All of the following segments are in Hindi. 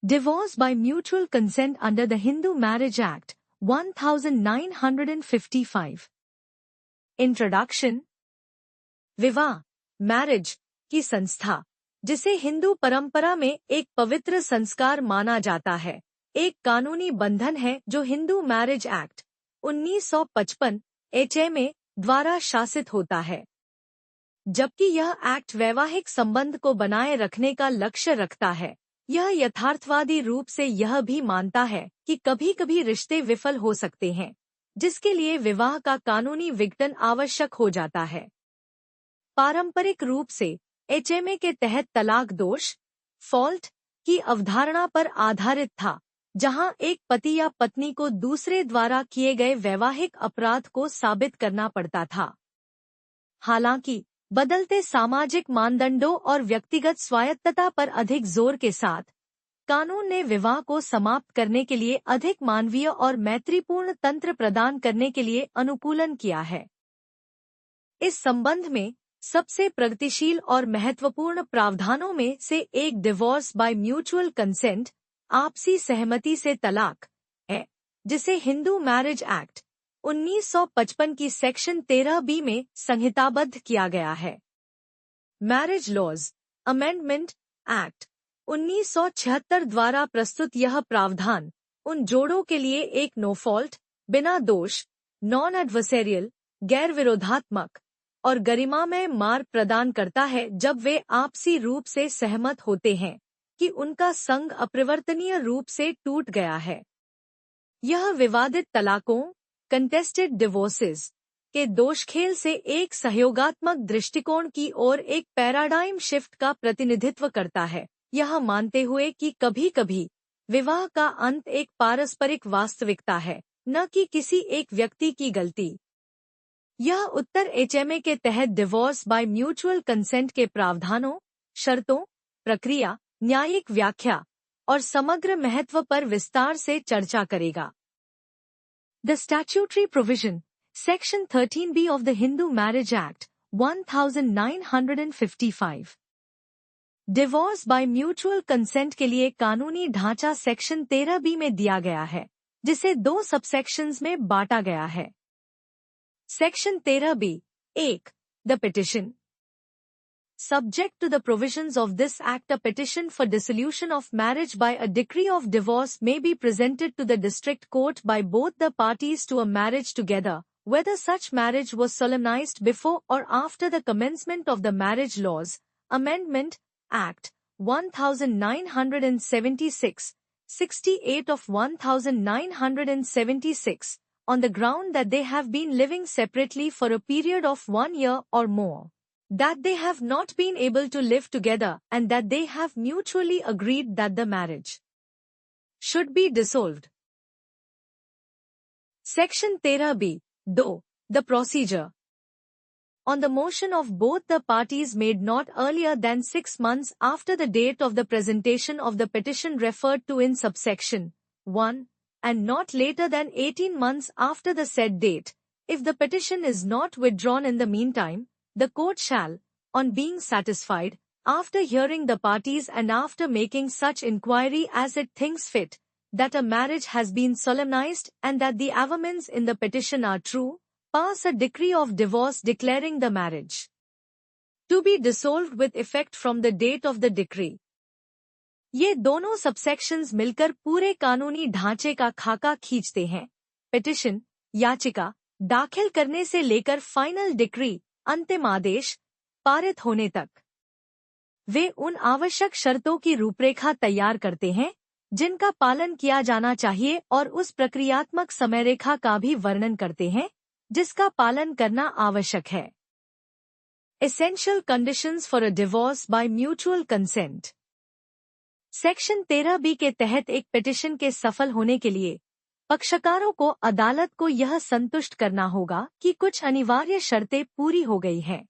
Divorce by mutual consent under the Hindu Marriage Act, 1955. Introduction. विवाह, मैरिज की संस्था, जिसे हिंदू परंपरा में एक पवित्र संस्कार माना जाता है, एक कानूनी बंधन है जो हिंदू मैरिज एक्ट 1955 HMA द्वारा शासित होता है। जबकि यह एक्ट वैवाहिक संबंध को बनाए रखने का लक्ष्य रखता है, यह यथार्थवादी रूप से यह भी मानता है कि कभी कभी रिश्ते विफल हो सकते हैं, जिसके लिए विवाह का कानूनी विघटन आवश्यक हो जाता है। पारंपरिक रूप से HMA के तहत तलाक दोष, फॉल्ट की अवधारणा पर आधारित था, जहां एक पति या पत्नी को दूसरे द्वारा किए गए वैवाहिक अपराध को साबित करना पड़ता था। हालांकि बदलते सामाजिक मानदंडों और व्यक्तिगत स्वायत्तता पर अधिक जोर के साथ, कानून ने विवाह को समाप्त करने के लिए अधिक मानवीय और मैत्रीपूर्ण तंत्र प्रदान करने के लिए अनुकूलन किया है। इस संबंध में सबसे प्रगतिशील और महत्वपूर्ण प्रावधानों में से एक डिवोर्स बाय म्यूचुअल कंसेंट, आपसी सहमति से तलाक, है, जिसे हिंदू मैरिज एक्ट 1955 की सेक्शन 13B में संहिताबद्ध किया गया है। मैरिज लॉज अमेंडमेंट एक्ट 1976 द्वारा प्रस्तुत यह प्रावधान उन जोड़ों के लिए एक नो फॉल्ट, बिना दोष, नॉन एडवर्सेरियल, गैर विरोधात्मक और गरिमामय मार्ग प्रदान करता है जब वे आपसी रूप से सहमत होते हैं कि उनका संग अपरिवर्तनीय रूप से टूट गया है। यह विवादित तलाकों, कंटेस्टेड डिवोर्सेस के दोषखेल से एक सहयोगात्मक दृष्टिकोण की ओर एक पैराडाइम शिफ्ट का प्रतिनिधित्व करता है, यह मानते हुए कि कभी-कभी विवाह का अंत एक पारस्परिक वास्तविकता है, न कि किसी एक व्यक्ति की गलती। यह उत्तर HMA के तहत डिवोर्स बाय म्यूचुअल कंसेंट के प्रावधानों, शर्तों, प्रक्रिया, न्यायिक व्याख्या और समग्र महत्व पर विस्तार से चर्चा करेगा। The statutory provision, Section 13B of the Hindu Marriage Act, 1955. Divorce by mutual consent के लिए कानूनी ढांचा सेक्शन 13B में दिया गया है, जिसे 2 सबसेक्शंस में बांटा गया है। Section 13B 1. The petition. Subject to the provisions of this act, a petition for dissolution of marriage by a decree of divorce may be presented to the district court by both the parties to a marriage together, whether such marriage was solemnized before or after the commencement of the Marriage Laws Amendment Act 1976, 68 of 1976, on the ground that they have been living separately for a period of 1 year or more, that they have not been able to live together, and that they have mutually agreed that the marriage should be dissolved. Section 13B 2. The procedure. On the motion of both the parties made not earlier than 6 months after the date of the presentation of the petition referred to in subsection 1, and not later than 18 months after the said date, if the petition is not withdrawn in the meantime, the court shall, on being satisfied, after hearing the parties and after making such inquiry as it thinks fit, that a marriage has been solemnized and that the averments in the petition are true, pass a decree of divorce declaring the marriage to be dissolved with effect from the date of the decree. ये दोनों सबसेक्शंस मिलकर पूरे कानूनी ढांचे का खाका खींचते हैं। पिटिशन, याचिका, दाखिल करने से लेकर फाइनल डिक्री, अंतिम आदेश, पारित होने तक। वे उन आवश्यक शर्तों की रूपरेखा तैयार करते हैं, जिनका पालन किया जाना चाहिए और उस प्रक्रियात्मक समयरेखा का भी वर्णन करते हैं, जिसका पालन करना आवश्यक है। Essential conditions for a divorce by mutual consent. Section 13B के तहत एक पिटिशन के सफल होने के लिए पक्षकारों को अदालत को यह संतुष्ट करना होगा कि कुछ अनिवार्य शर्तें पूरी हो गई हैं।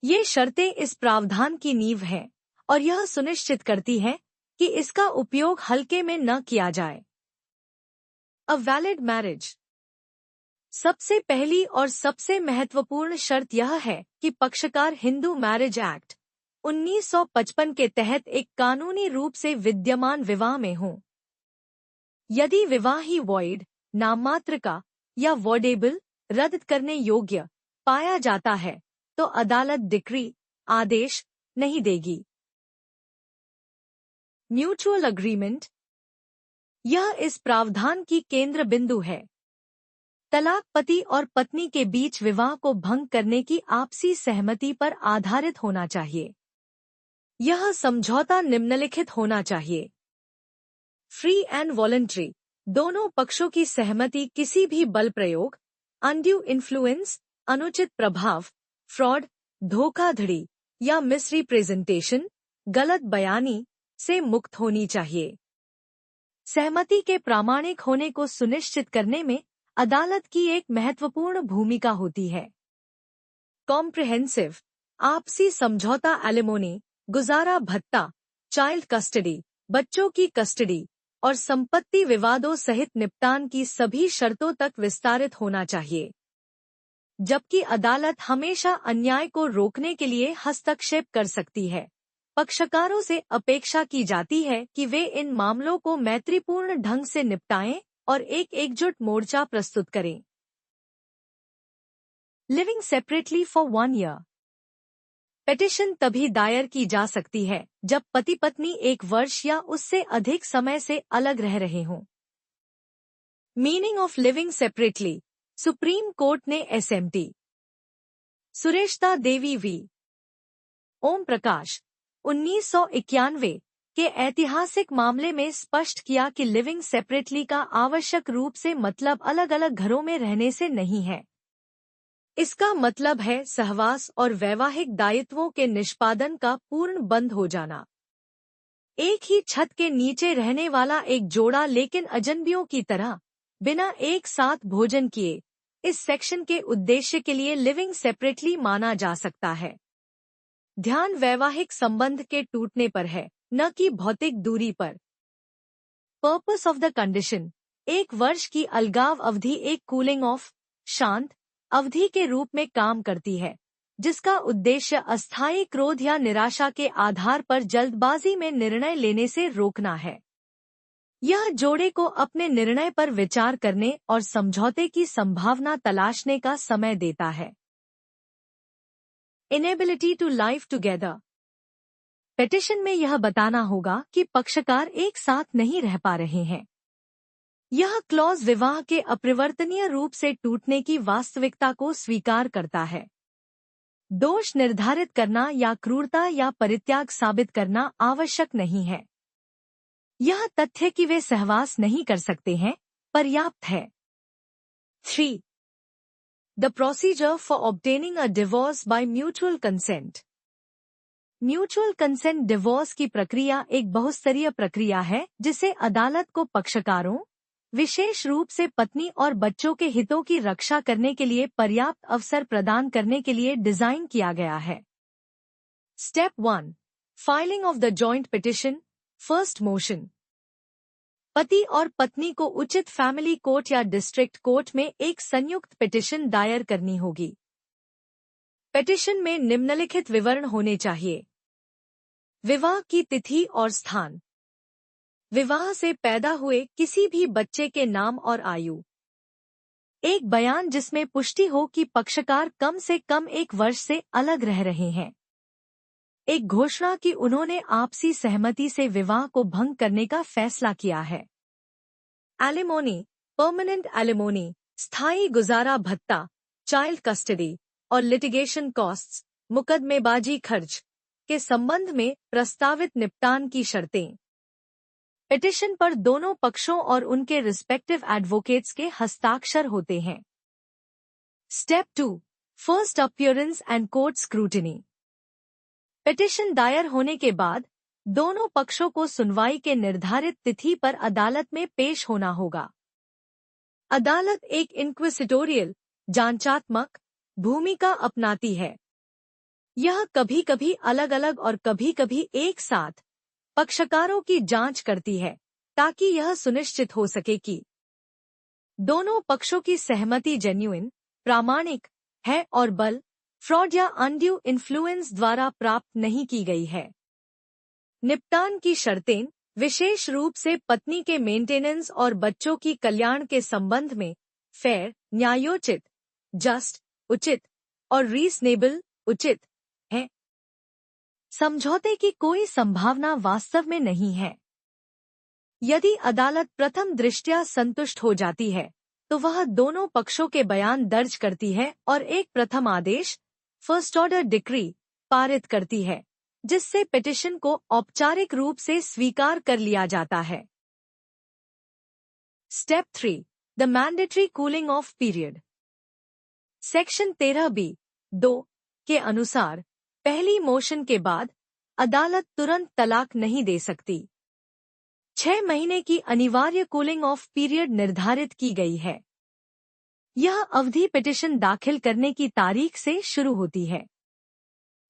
ये शर्तें इस प्रावधान की नींव हैं और यह सुनिश्चित करती हैं कि इसका उपयोग हल्के में न किया जाए। A valid marriage. सबसे पहली और सबसे महत्वपूर्ण शर्त यह है कि पक्षकार हिंदू मैरिज एक्ट 1955 के तहत एक कानूनी रूप से विद्यमान विवाह में हों। यदि विवाह ही वॉइड, नाममात्र का या वॉडेबल, रद्द करने योग्य पाया जाता है तो अदालत डिक्री, आदेश नहीं देगी। म्यूचुअल अग्रीमेंट, यह इस प्रावधान की केंद्र बिंदु है। तलाक पति और पत्नी के बीच विवाह को भंग करने की आपसी सहमति पर आधारित होना चाहिए। यह समझौता निम्नलिखित होना चाहिए। फ्री एंड वॉलंटरी, दोनों पक्षों की सहमति किसी भी बल प्रयोग, अनड्यू इन्फ्लुएंस, अनुचित प्रभाव, फ्रॉड, धोखाधड़ी या मिसरिप्रेजेंटेशन, गलत बयानी से मुक्त होनी चाहिए। सहमति के प्रामाणिक होने को सुनिश्चित करने में अदालत की एक महत्वपूर्ण भूमिका होती है। कॉम्प्रिहेंसिव, आपसी समझौता एलिमोनी, गुजारा भत्ता, चाइल्ड कस्टडी, बच्चों की कस्टडी और संपत्ति विवादों सहित निपटान की सभी शर्तों तक विस्तारित होना चाहिए। जबकि अदालत हमेशा अन्याय को रोकने के लिए हस्तक्षेप कर सकती है, पक्षकारों से अपेक्षा की जाती है कि वे इन मामलों को मैत्रीपूर्ण ढंग से निपटाएं और एक एकजुट मोर्चा प्रस्तुत करें। Living separately for 1 year, petition तभी दायर की जा सकती है जब पति पत्नी 1 वर्ष या उससे अधिक समय से अलग रह रहे हों। Meaning of living separately, supreme court ने SMT सुरेशता Devi we. Om Prakash 1991 के ऐतिहासिक मामले में स्पष्ट किया कि लिविंग सेपरेटली का आवश्यक रूप से मतलब अलग अलग घरों में रहने से नहीं है। इसका मतलब है सहवास और वैवाहिक दायित्वों के निष्पादन का पूर्ण बंद हो जाना। एक ही छत के नीचे रहने वाला एक जोड़ा लेकिन अजनबियों की तरह बिना एक साथ भोजन किए इस सेक्शन के उद्देश्य के लिए लिविंग सेपरेटली माना जा सकता है। ध्यान वैवाहिक संबंध के टूटने पर है, न कि भौतिक दूरी पर। पर्पस ऑफ द कंडीशन, 1 वर्ष की अलगाव अवधि एक कूलिंग ऑफ, शांत अवधि के रूप में काम करती है, जिसका उद्देश्य अस्थायी क्रोध या निराशा के आधार पर जल्दबाजी में निर्णय लेने से रोकना है। यह जोड़े को अपने निर्णय पर विचार करने और समझौते की संभावना तलाशने का समय देता है। Inability to live together, petition में यह बताना होगा कि पक्षकार एक साथ नहीं रह पा रहे हैं। यह क्लॉज विवाह के अपरिवर्तनीय रूप से टूटने की वास्तविकता को स्वीकार करता है। दोष निर्धारित करना या क्रूरता या परित्याग साबित करना आवश्यक नहीं है। यह तथ्य कि वे सहवास नहीं कर सकते हैं पर्याप्त है। 3. The procedure for obtaining a divorce by mutual consent. Mutual consent divorce की प्रक्रिया एक बहुस्तरीय प्रक्रिया है जिसे अदालत को पक्षकारों, विशेष रूप से पत्नी और बच्चों के हितों की रक्षा करने के लिए पर्याप्त अवसर प्रदान करने के लिए डिजाइन किया गया है। Step 1. Filing of the joint petition, first motion. पति और पत्नी को उचित फैमिली कोर्ट या डिस्ट्रिक्ट कोर्ट में एक संयुक्त पिटिशन दायर करनी होगी। पिटिशन में निम्नलिखित विवरण होने चाहिए। विवाह की तिथि और स्थान, विवाह से पैदा हुए किसी भी बच्चे के नाम और आयु, एक बयान जिसमें पुष्टि हो कि पक्षकार कम से कम 1 वर्ष से अलग रह रहे हैं, एक घोषणा कि उन्होंने आपसी सहमति से विवाह को भंग करने का फैसला किया है। एलिमोनी, परमानेंट एलिमोनी, स्थायी गुजारा भत्ता, चाइल्ड कस्टडी और लिटिगेशन कॉस्ट्स, मुकदमेबाजी खर्च के संबंध में प्रस्तावित निपटान की शर्तें। पिटिशन पर दोनों पक्षों और उनके रिस्पेक्टिव एडवोकेट्स के हस्ताक्षर होते हैं। Step 2. First appearance and court scrutiny. Petition दायर होने के बाद दोनों पक्षों को सुनवाई के निर्धारित तिथि पर अदालत में पेश होना होगा। अदालत एक इंक्विसिटोरियल, जांचात्मक भूमिका अपनाती है। यह कभी कभी अलग अलग और कभी कभी एक साथ पक्षकारों की जांच करती है ताकि यह सुनिश्चित हो सके कि दोनों पक्षों की सहमति जेन्युइन, प्रामाणिक है और बल, फ्रॉड या अनड्यू इन्फ्लुएंस द्वारा प्राप्त नहीं की गई है। निपटान की शर्तें विशेष रूप से पत्नी के मेंटेनेंस और बच्चों की कल्याण के संबंध में फेयर, न्यायोचित, जस्ट, उचित और रीजनेबल, उचित है। समझौते की कोई संभावना वास्तव में नहीं है। यदि अदालत प्रथम दृष्टया संतुष्ट हो जाती है, तो वह दोनों पक्षों के बयान दर्ज करती है और एक प्रथम आदेश, फर्स्ट ऑर्डर डिक्री, पारित करती है, जिससे पिटीशन को औपचारिक रूप से स्वीकार कर लिया जाता है। Step 3, the mandatory cooling off period. Section 13(b)(2) के अनुसार पहली मोशन के बाद अदालत तुरंत तलाक नहीं दे सकती। 6 महीने की अनिवार्य कूलिंग ऑफ पीरियड निर्धारित की गई है। यह अवधि पिटीशन दाखिल करने की तारीख से शुरू होती है।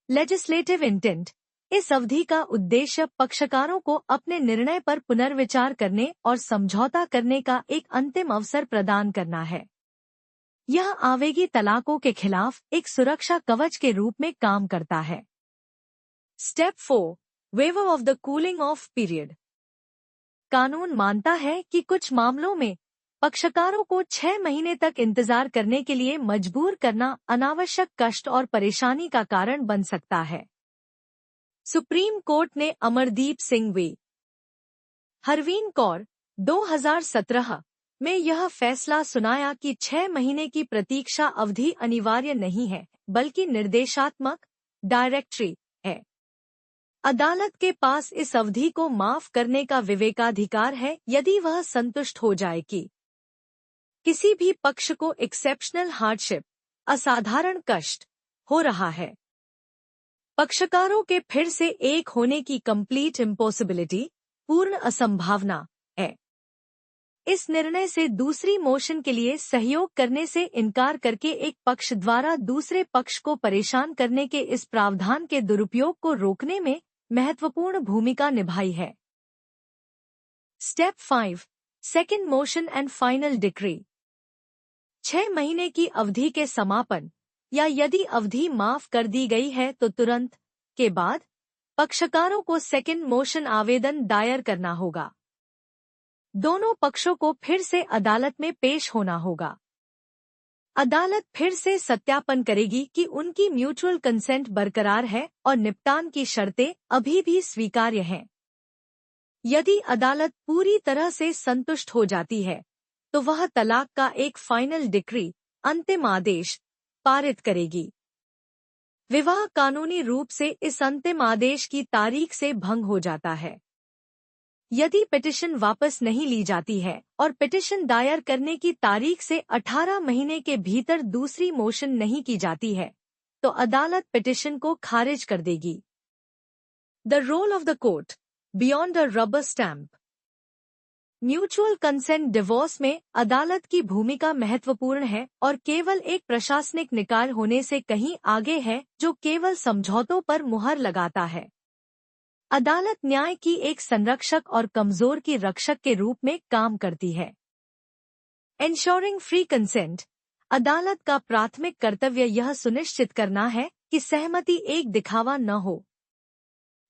Legislative intent. इस अवधि का उद्देश्य पक्षकारों को अपने निर्णय पर पुनर्विचार करने और समझौता करने का एक अंतिम अवसर प्रदान करना है। यह आवेगी तलाकों के खिलाफ एक सुरक्षा कवच के रूप में काम करता है। Step 4, waiver of the cooling off period. कानून मानता है कि कुछ मामलों में पक्षकारों को 6 महीने तक इंतजार करने के लिए मजबूर करना अनावश्यक कष्ट और परेशानी का कारण बन सकता है। सुप्रीम कोर्ट ने अमरदीप सिंह वी. हरवीन कौर 2017 में यह फैसला सुनाया कि 6 महीने की प्रतीक्षा अवधि अनिवार्य नहीं है, बल्कि निर्देशात्मक, डायरेक्टरी है। अदालत के पास इस अवधि को माफ करने का विवेकाधिकार है यदि वह संतुष्ट हो जाए कि किसी भी पक्ष को एक्सेप्शनल हार्डशिप, असाधारण कष्ट हो रहा है। पक्षकारों के फिर से एक होने की कंप्लीट इम्पॉसिबिलिटी, पूर्ण असंभावना है। इस निर्णय से दूसरी मोशन के लिए सहयोग करने से इनकार करके एक पक्ष द्वारा दूसरे पक्ष को परेशान करने के इस प्रावधान के दुरुपयोग को रोकने में महत्वपूर्ण भूमिका निभाई है। Step 5, second motion and final decree. 6 महीने की अवधि के समापन या यदि अवधि माफ कर दी गई है तो तुरंत के बाद पक्षकारों को सेकेंड मोशन आवेदन दायर करना होगा। दोनों पक्षों को फिर से अदालत में पेश होना होगा। अदालत फिर से सत्यापन करेगी कि उनकी म्यूचुअल कंसेंट बरकरार है और निपटान की शर्तें अभी भी स्वीकार्य हैं। यदि अदालत पूरी तरह से संतुष्ट हो जाती है, तो वह तलाक का एक फाइनल डिक्री, अंतिम आदेश, पारित करेगी। विवाह कानूनी रूप से इस अंतिम आदेश की तारीख से भंग हो जाता है। यदि पिटीशन वापस नहीं ली जाती है और पिटीशन दायर करने की तारीख से 18 महीने के भीतर दूसरी मोशन नहीं की जाती है, तो अदालत पिटीशन को खारिज कर देगी। The role of the court beyond a rubber stamp. Mutual consent divorce में अदालत की भूमिका महत्वपूर्ण है और केवल एक प्रशासनिक निकाय होने से कहीं आगे है जो केवल समझौतों पर मुहर लगाता है। अदालत न्याय की एक संरक्षक और कमजोर की रक्षक के रूप में काम करती है। Ensuring free consent. अदालत का प्राथमिक कर्तव्य यह सुनिश्चित करना है कि सहमति एक दिखावा न हो।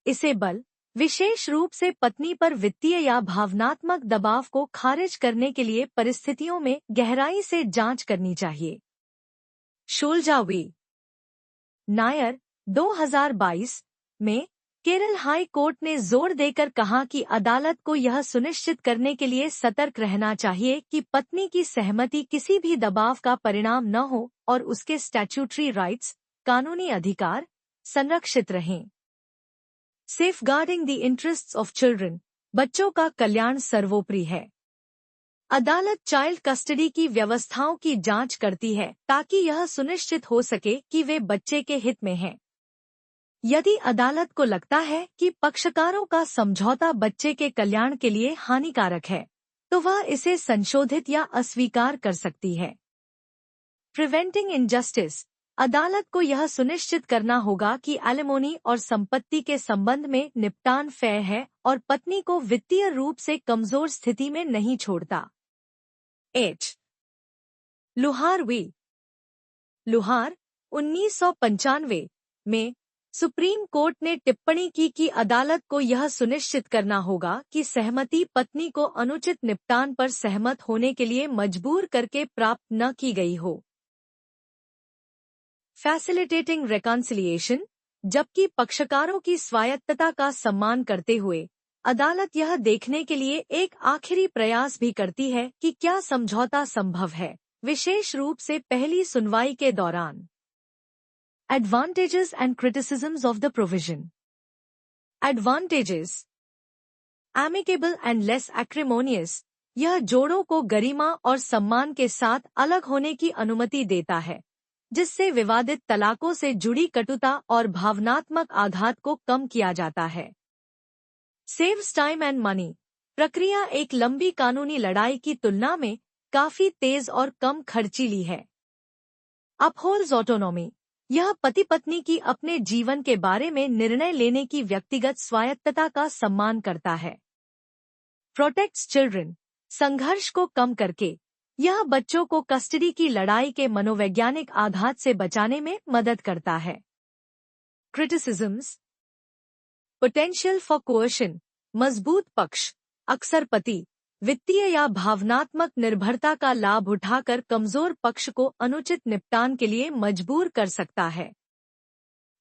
इसे बल, विशेष रूप से पत्नी पर वित्तीय या भावनात्मक दबाव को खारिज करने के लिए परिस्थितियों में गहराई से जांच करनी चाहिए। शोलजा वी. नायर 2022 में केरल हाई कोर्ट ने जोर देकर कहा कि अदालत को यह सुनिश्चित करने के लिए सतर्क रहना चाहिए कि पत्नी की सहमति किसी भी दबाव का परिणाम न हो और उसके स्टैट्यूटरी राइट्स, कानूनी अधिकार, संरक्षित रहें। Safeguarding the interests of children. बच्चों का कल्याण सर्वोपरि है। अदालत चाइल्ड कस्टडी की व्यवस्थाओं की जांच करती है ताकि यह सुनिश्चित हो सके कि वे बच्चे के हित में हैं। यदि अदालत को लगता है कि पक्षकारों का समझौता बच्चे के कल्याण के लिए हानिकारक है, तो वह इसे संशोधित या अस्वीकार कर सकती है। Preventing injustice. अदालत को यह सुनिश्चित करना होगा कि एलिमोनी और संपत्ति के संबंध में निपटान फेयर है और पत्नी को वित्तीय रूप से कमजोर स्थिति में नहीं छोड़ता। एच. Luhar we. लुहार 1995 में सुप्रीम कोर्ट ने टिप्पणी की कि अदालत को यह सुनिश्चित करना होगा कि सहमति पत्नी को अनुचित निपटान पर सहमत होने के लिए मजबूर करके प्राप्त न की गई हो। फैसिलिटेटिंग रेकॉन्सिलिएशन, जबकि पक्षकारों की स्वायत्तता का सम्मान करते हुए अदालत यह देखने के लिए एक आखिरी प्रयास भी करती है कि क्या समझौता संभव है, विशेष रूप से पहली सुनवाई के दौरान। Advantages and criticisms of the provision. Advantages. Amicable and less acrimonious. यह जोड़ों को गरिमा और सम्मान के साथ अलग होने की अनुमति देता है, जिससे विवादित तलाकों से जुड़ी कटुता और भावनात्मक आघात को कम किया जाता है। Saves time and money. प्रक्रिया एक लंबी कानूनी लड़ाई की तुलना में काफी तेज और कम खर्चीली है। Upholds autonomy. यह पति पत्नी की अपने जीवन के बारे में निर्णय लेने की व्यक्तिगत स्वायत्तता का सम्मान करता है। प्रोटेक्ट्स चिल्ड्रन, संघर्ष को कम करके यह बच्चों को कस्टडी की लड़ाई के मनोवैज्ञानिक आघात से बचाने में मदद करता है। क्रिटिसिज्म्स, पोटेंशियल फॉर कोअर्शन, मजबूत पक्ष अक्सर पति वित्तीय या भावनात्मक निर्भरता का लाभ उठाकर कमजोर पक्ष को अनुचित निपटान के लिए मजबूर कर सकता है।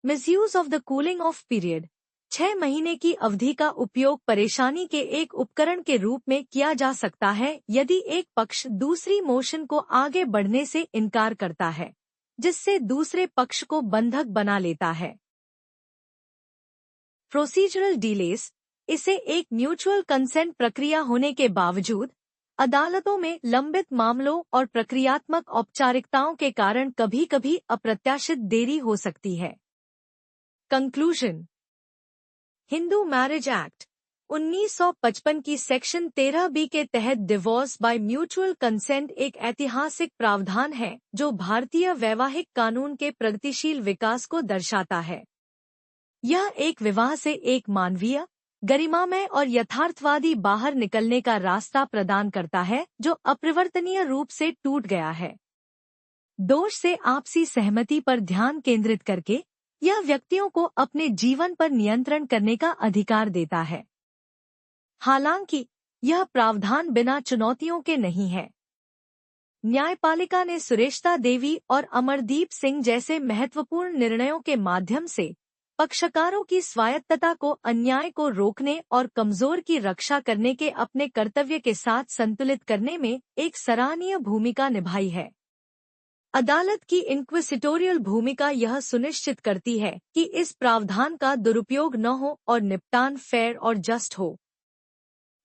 Misuse of the cooling off period, 6 महीने की अवधि का उपयोग परेशानी के एक उपकरण के रूप में किया जा सकता है यदि एक पक्ष दूसरी मोशन को आगे बढ़ने से इनकार करता है, जिससे दूसरे पक्ष को बंधक बना लेता है। प्रोसीजरल डिलेस, इसे एक म्यूचुअल कंसेंट प्रक्रिया होने के बावजूद अदालतों में लंबित मामलों और प्रक्रियात्मक औपचारिकताओं के कारण कभी-कभी अप्रत्याशित देरी हो सकती है। कंक्लूजन। हिंदू मैरिज एक्ट 1955 की सेक्शन 13B के तहत डिवोर्स बाय म्यूचुअल कंसेंट एक ऐतिहासिक प्रावधान है जो भारतीय वैवाहिक कानून के प्रगतिशील विकास को दर्शाता है। यह एक विवाह से एक मानवीय, गरिमामय और यथार्थवादी बाहर निकलने का रास्ता प्रदान करता है जो अपरिवर्तनीय रूप से टूट गया है। दोष से आपसी सहमति पर ध्यान केंद्रित करके यह व्यक्तियों को अपने जीवन पर नियंत्रण करने का अधिकार देता है। हालांकि यह प्रावधान बिना चुनौतियों के नहीं है। न्यायपालिका ने सुरेश्ता देवी और अमरदीप सिंह जैसे महत्वपूर्ण निर्णयों के माध्यम से पक्षकारों की स्वायत्तता को अन्याय को रोकने और कमजोर की रक्षा करने के अपने कर्तव्य के साथ संतुलित करने में एक सराहनीय भूमिका निभाई है। अदालत की इंक्विसिटोरियल भूमिका यह सुनिश्चित करती है कि इस प्रावधान का दुरुपयोग न हो और निपटान फेयर और जस्ट हो,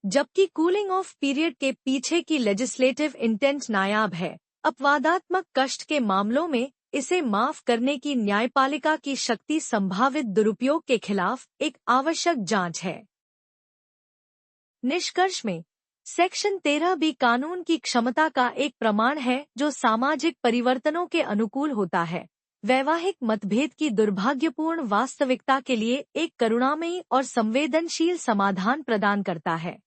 जबकि कूलिंग ऑफ पीरियड के पीछे की लेजिस्लेटिव इंटेंट नायाब है। अपवादात्मक कष्ट के मामलों में इसे माफ करने की न्यायपालिका की शक्ति संभावित दुरुपयोग के खिलाफ एक आवश्यक जांच है। निष्कर्ष में सेक्शन 13B कानून की क्षमता का एक प्रमाण है जो सामाजिक परिवर्तनों के अनुकूल होता है, वैवाहिक मतभेद की दुर्भाग्यपूर्ण वास्तविकता के लिए एक करुणामयी और संवेदनशील समाधान प्रदान करता है।